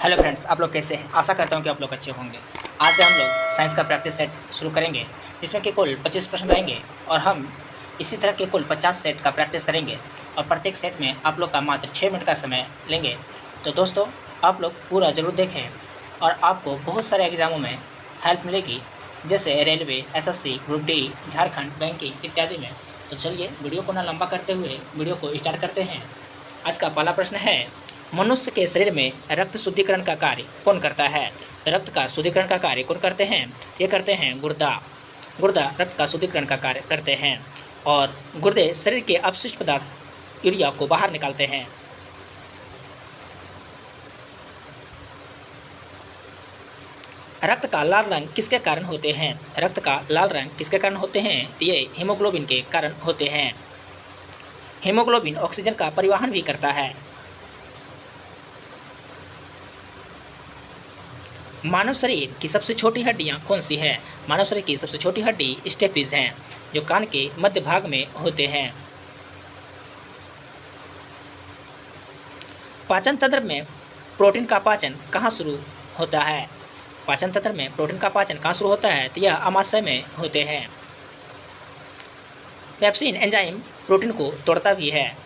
Hello friends, आप लोग कैसे हैं? आशा करता हूं कि आप लोग अच्छे होंगे। आज से हम लोग साइंस का प्रैक्टिस सेट शुरू करेंगे, जिसमें कि कुल 25 प्रश्न रहेंगे और हम इसी तरह के कुल 50 सेट का प्रैक्टिस करेंगे और प्रत्येक सेट में आप लोग का मात्र 6 मिनट का समय लेंगे। तो दोस्तों, आप लोग पूरा ज़रूर देखें और आपको बहुत सारे एग्ज़ामों में हेल्प मिलेगी, जैसे railway, SSC, group D, Jharkhand, banking इत्यादि में। तो चलिए वीडियो को ना लंबा करते हुए वीडियो को स्टार्ट करते हैं। आज का पहला प्रश्न है, मनुष्य के शरीर में रक्त शुद्धिकरण का कार्य कौन करता है? रक्त का शुद्धिकरण का कार्य कौन करते हैं? ये करते हैं गुर्दा। गुर्दा रक्त का शुद्धिकरण का कार्य करते हैं और गुर्दे शरीर के अपशिष्ट पदार्थ यूरिया को बाहर निकालते हैं। रक्त का लाल रंग किसके कारण होते हैं? रक्त का लाल रंग किसके कारण होते हैं? ये हीमोग्लोबिन के कारण होते हैं। हीमोग्लोबिन ऑक्सीजन का परिवहन भी करता है। मानव शरीर की सबसे छोटी हड्डियां कौन सी है? मानव शरीर की सबसे छोटी हड्डी स्टेपिस हैं, जो कान के मध्य भाग में होते हैं। पाचन तंत्र में प्रोटीन का पाचन कहाँ शुरू होता है? पाचन तंत्र में प्रोटीन का पाचन कहाँ शुरू होता है? तो यह आमाशय में होते हैं। पेप्सिन एंजाइम प्रोटीन को तोड़ता भी है।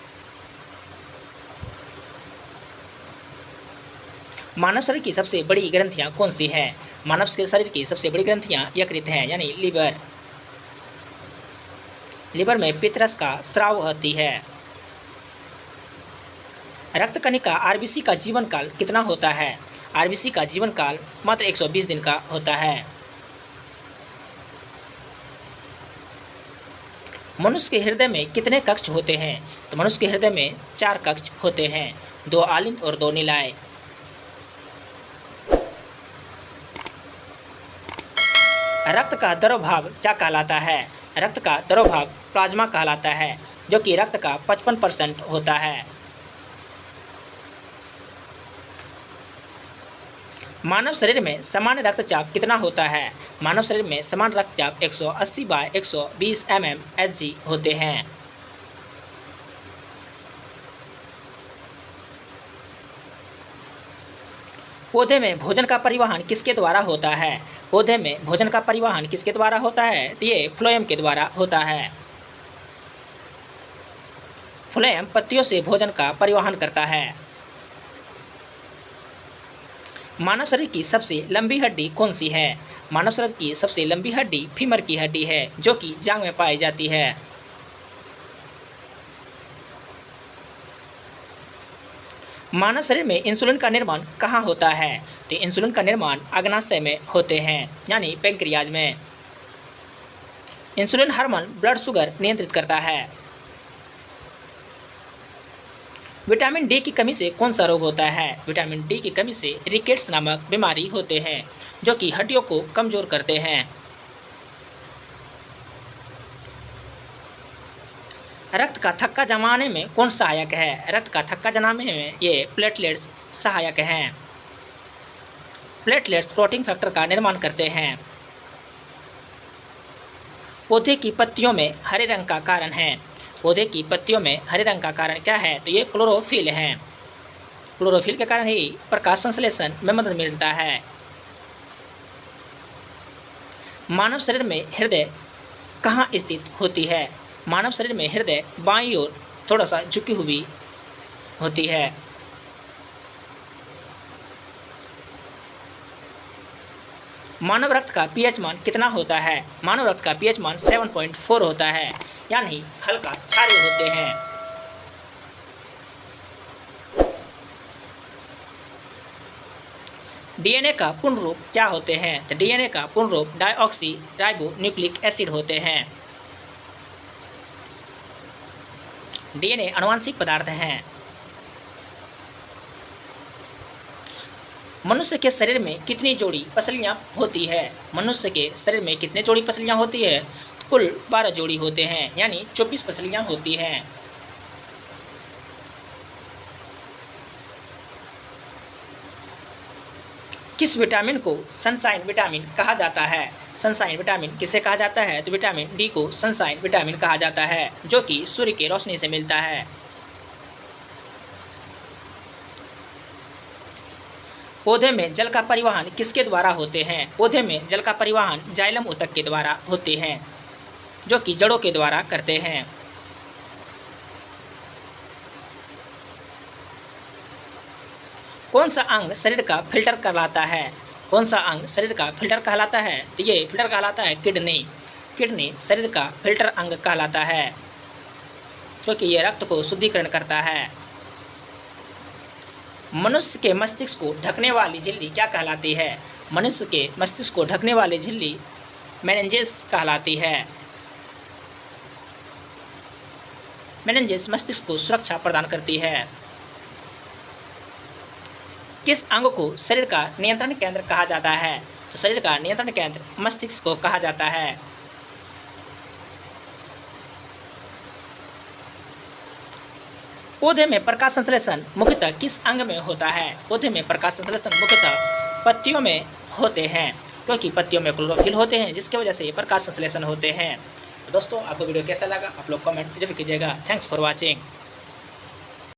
मानव शरीर की सबसे बड़ी ग्रंथियां कौन सी हैं? मानव के शरीर की सबसे बड़ी ग्रंथियां यकृत हैं, यानी लीवर। लीवर में पित्तरस का स्राव होती है। रक्त कणिका आरबीसी का जीवन काल कितना होता है? आरबीसी का जीवन काल मात्र 120 दिन का होता है। मनुष्य के हृदय में कितने कक्ष होते हैं? तो मनुष्य के हृदय में 4 कक्ष होते हैं, 2 आलिंद और 2 निलाय। रक्त का द्रव भाग क्या कहलाता है? रक्त का द्रव भाग प्लाज्मा कहलाता है, जो कि रक्त का 55% होता है। मानव शरीर में सामान्य रक्तचाप कितना होता है? मानव शरीर में सामान्य रक्तचाप 180/120 mmHg होते हैं। पौधे में भोजन का परिवहन किसके द्वारा होता है? पौधे में भोजन का परिवहन किसके द्वारा होता है? तो ये फ्लोएम के द्वारा होता है। फ्लोएम पत्तियों से भोजन का परिवहन करता है। मानव शरीर की सबसे लंबी हड्डी कौन सी है? मानव शरीर की सबसे लंबी हड्डी फीमर की हड्डी है, जो कि जांघ में पाई जाती है। मानव शरीर में इंसुलिन का निर्माण कहाँ होता है? तो इंसुलिन का निर्माण अग्नाशय में होते हैं, यानी पैंक्रियाज में। इंसुलिन हार्मोन ब्लड शुगर नियंत्रित करता है। विटामिन डी की कमी से कौन सा रोग होता है? विटामिन डी की कमी से रिकेट्स नामक बीमारी होते हैं, जो कि हड्डियों को कमजोर करते हैं। रक्त का थक्का जमाने में कौन सहायक है? रक्त का थक्का जमाने में ये प्लेटलेट्स सहायक हैं। प्लेटलेट्स क्लॉटिंग फैक्टर का निर्माण करते हैं। पौधे की पत्तियों में हरे रंग का कारण है। पौधे की पत्तियों में हरे रंग का कारण क्या है? तो ये क्लोरोफिल है। क्लोरोफिल के कारण ही प्रकाश संश्लेषण में मदद मिलता है। मानव शरीर में हृदय कहाँ स्थित होती है? मानव शरीर में हृदय बाईं ओर थोड़ा सा झुकी हुई होती है। मानव रक्त का पीएच मान कितना होता है? मानव रक्त का पीएच मान 7.4 होता है, यानी हल्का क्षारीय होते हैं। डीएनए का पूर्ण रूप क्या होते हैं? तो डीएनए का पूर्ण रूप डाइऑक्सी राइबो न्यूक्लिक एसिड होते हैं। डीएनए आनुवंशिक पदार्थ हैं। मनुष्य के शरीर में कितनी जोड़ी पसलियां होती है? मनुष्य के शरीर में कितने जोड़ी पसलियां होती है? तो कुल 12 जोड़ी होते हैं, यानी 24 पसलियां होती हैं। किस विटामिन को सनशाइन विटामिन कहा जाता है? सनशाइन विटामिन किसे कहा जाता है? तो विटामिन डी को सनशाइन विटामिन कहा जाता है, जो कि सूर्य की रोशनी से मिलता है। पौधे में जल का परिवहन किसके द्वारा होते हैं? पौधे में जल का परिवहन जाइलम ऊतक के द्वारा होते हैं, जो कि जड़ों के द्वारा करते हैं। कौन सा अंग शरीर का फिल्टर कहलाता है? कौन सा अंग शरीर का फिल्टर कहलाता है? तो ये फिल्टर कहलाता है किडनी। किडनी शरीर का फिल्टर अंग कहलाता है, क्योंकि ये रक्त को शुद्धिकरण करता है। मनुष्य के मस्तिष्क को ढकने वाली झिल्ली क्या कहलाती है? मनुष्य के मस्तिष्क को ढकने वाली झिल्ली मेनिंजेस कहलाती है। मेनिंजेस मस्तिष्क को सुरक्षा प्रदान करती है। किस अंग को शरीर का नियंत्रण केंद्र कहा जाता है? तो शरीर का नियंत्रण केंद्र मस्तिष्क को कहा जाता है। पौधे में प्रकाश संश्लेषण मुख्यतः किस अंग में होता है? पौधे में प्रकाश संश्लेषण मुख्यतः पत्तियों में होते हैं, क्योंकि पत्तियों में क्लोरोफिल होते हैं, जिसकी वजह से ये प्रकाश संश्लेषण होते हैं। तो दोस्तों, आपको वीडियो कैसा लगा आप लोग कमेंट जरूर कीजिएगा। Thanks for watching.